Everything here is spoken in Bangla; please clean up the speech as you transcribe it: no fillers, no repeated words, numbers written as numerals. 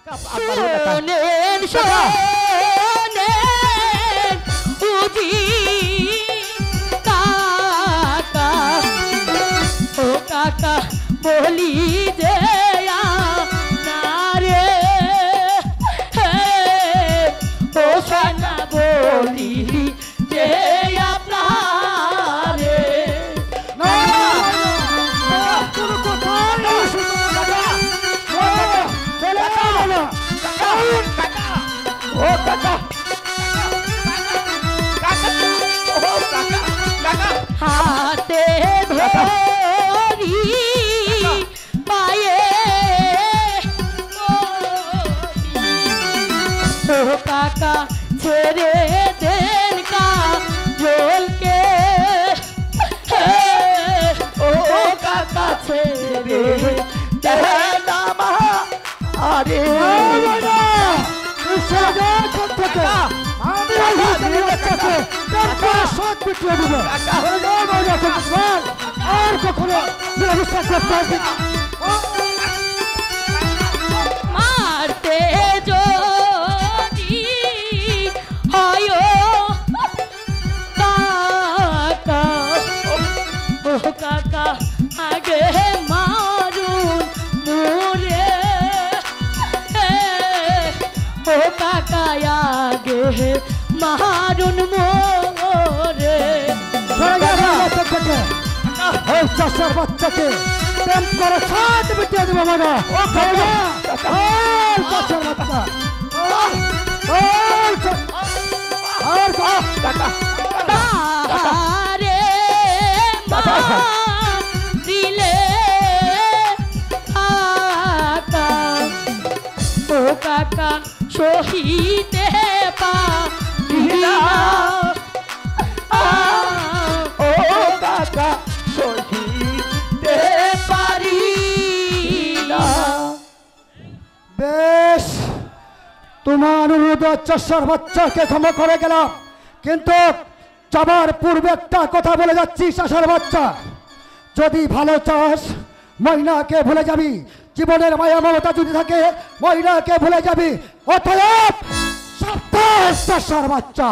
শোনেন শোনেন উজি কাকা ও কাকা বলি যে না রে ও সানা বলি যে আপনারে হাতে ধরি পায়ে ও কাকা ছেড়ে দেন কাজলকে ও কাকা ছেড়ে দেন আরে মারতে যদি হয় কাকা ও কাকা আগে মারুন মোরে ও কাকা আগে মারুন মোরে চাষার বাচ্চাকে প্রেম করে সাথ বিটিয়ে দেবো মানে চাষার বাচ্চা রে দিলে কাকা ও কাকা শহীদে পারিনা ও কাকা শহীদে পারিনা বেশ তোমার অনুরোধ চাষার বাচ্চাকে ক্ষমা করে গেলাম কিন্তু যাবার পূর্বে একটা কথা বলে যাচ্ছি চাষার বাচ্চা যদি ভালো চাস ময়নাকে ভুলে যাবি জীবনের মায়া মমতা যদি থাকে ময়নাকে ভুলে যাবি অতএব সাবধান চাষার বাচ্চা